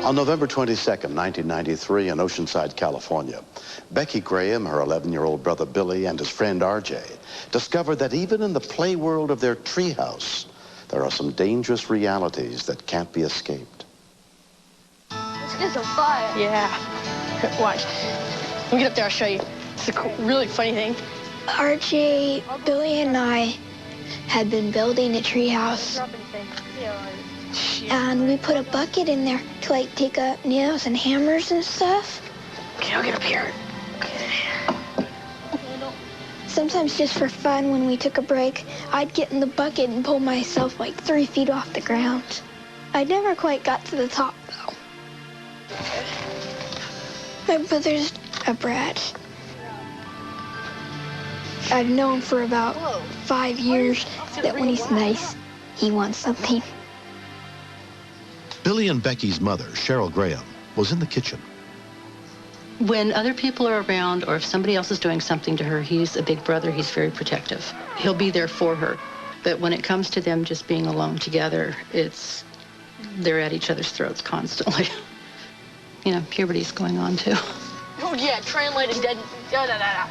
On November 22nd, 1993, in Oceanside, California, Becky Graham, her 11-year-old brother Billy, and his friend RJ discovered that even in the play world of their treehouse, there are some dangerous realities that can't be escaped. Let's get some fire. Yeah. Watch. We'll get up there, I'll show you. It's a really funny thing. RJ, Billy, and I had been building a treehouse. And we put a bucket in there to like take up nails and hammers and stuff. Okay, I'll get up here. Okay. Sometimes just for fun, when we took a break, I'd get in the bucket and pull myself like 3 feet off the ground. I never quite got to the top though. My brother's a brat. I've known for about 5 years that when he's nice, he wants something. Billy and Becky's mother, Cheryl Graham, was in the kitchen. When other people are around or if somebody else is doing something to her, he's a big brother, he's very protective. He'll be there for her. But when it comes to them just being alone together, they're at each other's throats constantly. You know, puberty's going on too. Oh yeah, translated dead. Da-da-da-da.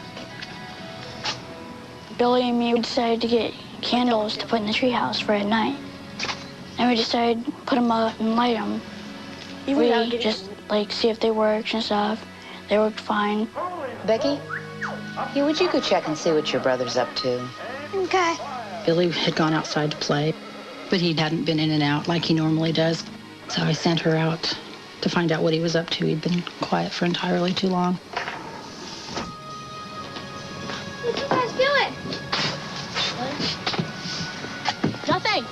Billy and me decided to get candles to put in the treehouse for at night. And we decided to put them up and light them. We just like see if they worked and stuff. They worked fine. Becky, would you go check and see what your brother's up to? Okay. Billy had gone outside to play, but he hadn't been in and out like he normally does. So I sent her out to find out what he was up to. He'd been quiet for entirely too long. What are you guys doing? Nothing.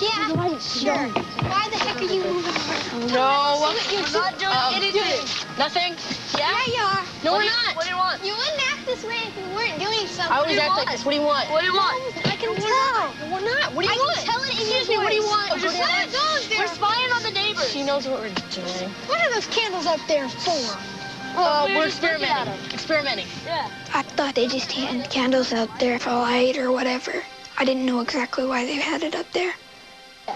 Yeah, sure. Why the heck are you moving around? No. We're not doing anything. Nothing? Yeah, you are. No, we're not. What do you want? You wouldn't act this way if you weren't doing something. I always act like this. What do you want? What do you want? I can tell. No, we're not. What do you want? I can tell it in your Excuse me, what do you voice. want? We're just letting those there. We're spying on the neighbors. She knows what we're doing. What are those candles up there for? We're just looking at experimenting. Experimenting. Yeah. I thought they just had candles out there for light or whatever. I didn't know exactly why they had it up there.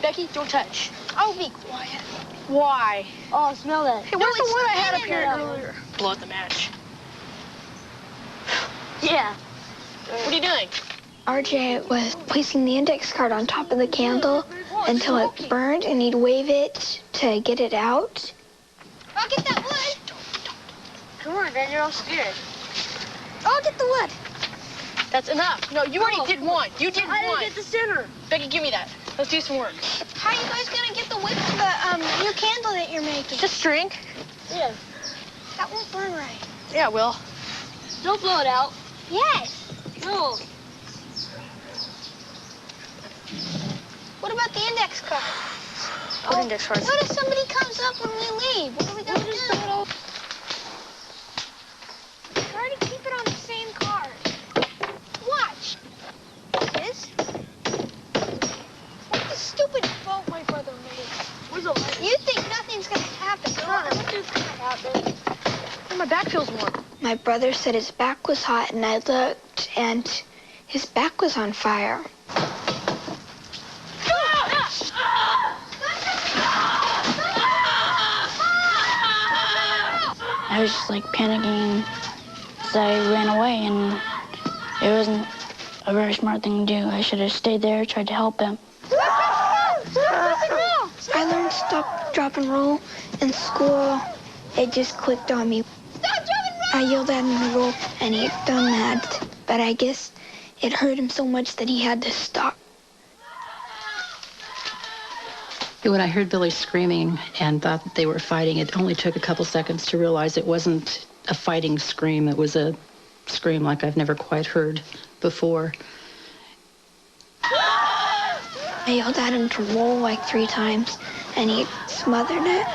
Becky, don't touch. I'll be quiet. Why? Oh, smell that. Hey, where's the one I had up here that. earlier? Blow out the match. Yeah. What are you doing? RJ was placing the index card on top of the candle until it burned, and he'd wave it to get it out. I'll get that wood. Come on, then you're all scared. I'll get the wood. That's enough. No, you already did one. You did I one. didn't get the center. Becky, give me that. Let's do some work. How are you guys gonna get the wood for the new candle that you're making? Just string. Yeah. That won't burn right. Yeah, Will. Don't blow it out. Yes. No. What about the index card? What index card? What if somebody comes up when we leave? What are we gonna do? Try to keep it on the same card. Watch. This. What's the stupid boat my brother made? Where's the light? You think nothing's gonna happen? Nothing's gonna happen. Oh, my back feels warm. My brother said his back was hot, and I looked, and his back was on fire. I was just like panicking, so I ran away, and it wasn't a very smart thing to do. I should have stayed there, tried to help him. I learned stop, drop, and roll in school. It just clicked on me. Stop, drop, and roll! I yelled at him to roll, and he had done that. But I guess it hurt him so much that he had to stop. When I heard Billy screaming and thought that they were fighting, it only took a couple seconds to realize it wasn't a fighting scream. It was a scream like I've never quite heard before. I yelled at him to roll like 3 times, and he smothered it.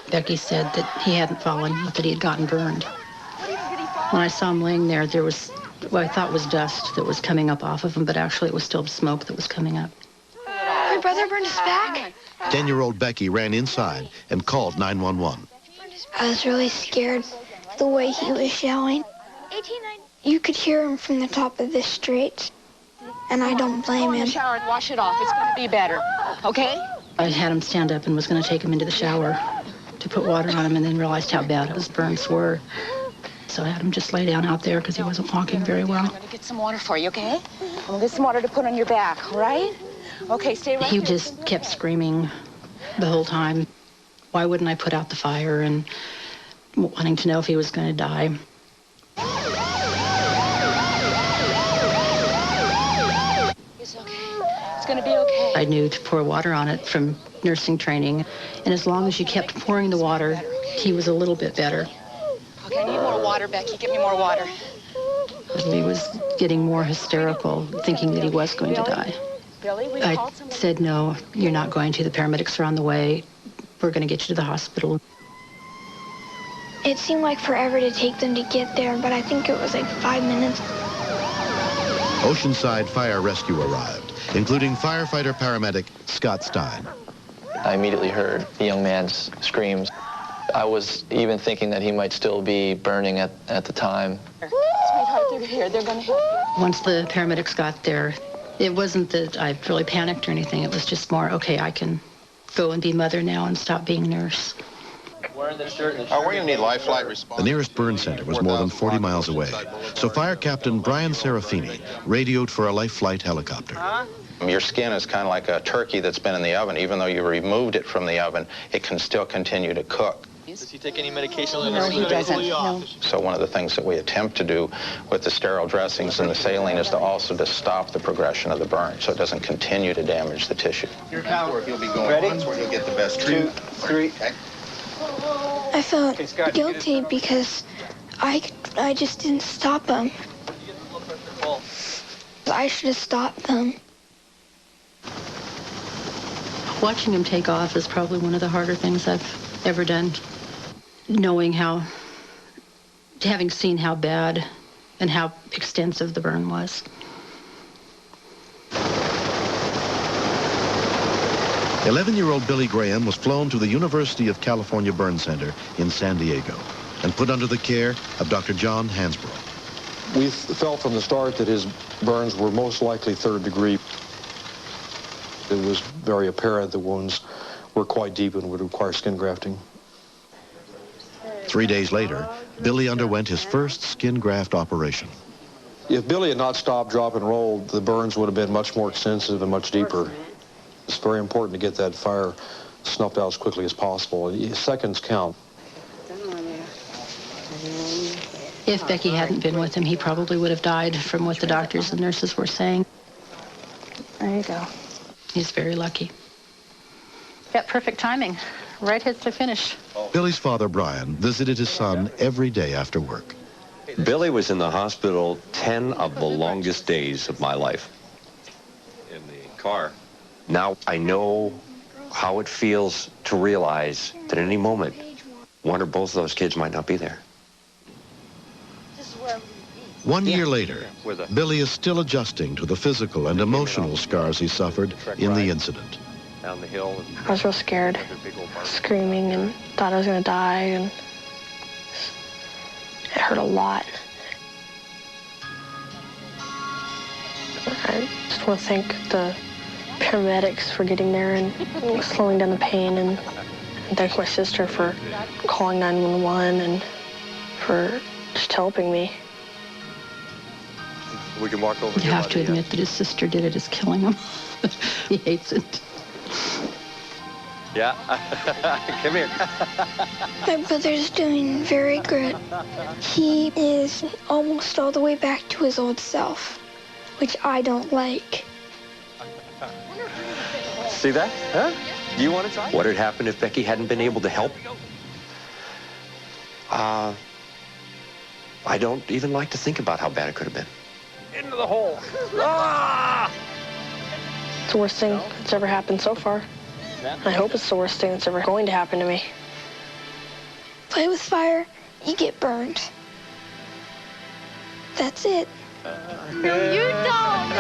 Becky said that he hadn't fallen, but that he had gotten burned. When I saw him laying there, there was what I thought was dust that was coming up off of him, but actually it was still smoke that was coming up. My brother burned his back. 10-year-old Becky ran inside and called 911. I was really scared the way he was yelling. You could hear him from the top of the street, and I don't blame Go in the him. shower and wash it off. It's going to be better, okay? I had him stand up and was going to take him into the shower to put water on him, and then realized how bad his burns were. So I had him just lay down out there because he wasn't walking very well. I'm going to get some water for you, okay? I'm going to get some water to put on your back, all right? Okay, stay right He there. just kept screaming the whole time. Why wouldn't I put out the fire, and wanting to know if he was going to die. It's okay. It's going to be okay. I knew to pour water on it from nursing training, and as long as you kept pouring the water, he was a little bit better. Okay, I need more water, Becky. Get me more water. He was getting more hysterical, thinking that he was going to die. Billy, we I called somebody. said, no, you're not going to. The paramedics are on the way. We're going to get you to the hospital. It seemed like forever to take them to get there, but I think it was like 5 minutes. Oceanside Fire Rescue arrived, including firefighter-paramedic Scott Stein. I immediately heard the young man's screams. I was even thinking that he might still be burning at the time. Sweetheart, they're here. They're going to help you. Once the paramedics got there, it wasn't that I really panicked or anything. It was just more, okay, I can go and be mother now and stop being nurse. We're going to need life flight response. The nearest burn center was more than 40 miles away, so Fire Captain Brian Serafini radioed for a life flight helicopter. Your skin is kind of like a turkey that's been in the oven. Even though you removed it from the oven, it can still continue to cook. Does he take any medication? No, he doesn't. No. So one of the things that we attempt to do with the sterile dressings and the saline is to also to stop the progression of the burn so it doesn't continue to damage the tissue. Your count. Where he'll be going Ready? once, where he'll get the best 2, treatment. 3. Okay. I felt Okay, Scott, guilty because I just didn't stop them. I should have stopped them. Watching him take off is probably one of the harder things I've ever done. Knowing having seen how bad and how extensive the burn was. 11-year-old Billy Graham was flown to the University of California Burn Center in San Diego and put under the care of Dr. John Hansbrough. We felt from the start that his burns were most likely 3rd degree. It was very apparent the wounds were quite deep and would require skin grafting. 3 days later, Billy underwent his first skin graft operation. If Billy had not stopped, drop, and rolled, the burns would have been much more extensive and much deeper. It's very important to get that fire snuffed out as quickly as possible. Seconds count. If Becky hadn't been with him, he probably would have died from what the doctors and nurses were saying. There you go. He's very lucky. Got perfect timing. Right hits the finish. Billy's father, Brian, visited his son every day after work. Billy was in the hospital 10 of the longest days of my life. In the car. Now I know how it feels to realize that at any moment, one or both of those kids might not be there. 1 year later, Billy is still adjusting to the physical and emotional scars he suffered in the incident. Down the hill. I was real scared, screaming, and thought I was going to die, and it hurt a lot. I just want to thank the paramedics for getting there and slowing down the pain, and thank my sister for calling 911 and for just helping me. We can walk over. You have to admit that his sister did it is killing him. He hates it. Yeah. Come here. My brother's doing very good. He is almost all the way back to his old self, which I don't like. See that? Huh? Do you want to try? What had happened if Becky hadn't been able to help? I don't even like to think about how bad it could have been. Into the hole. Ah! It's the worst thing that's ever happened so far. I hope it's the worst thing that's ever going to happen to me. Play with fire, you get burned. That's it. No, you don't.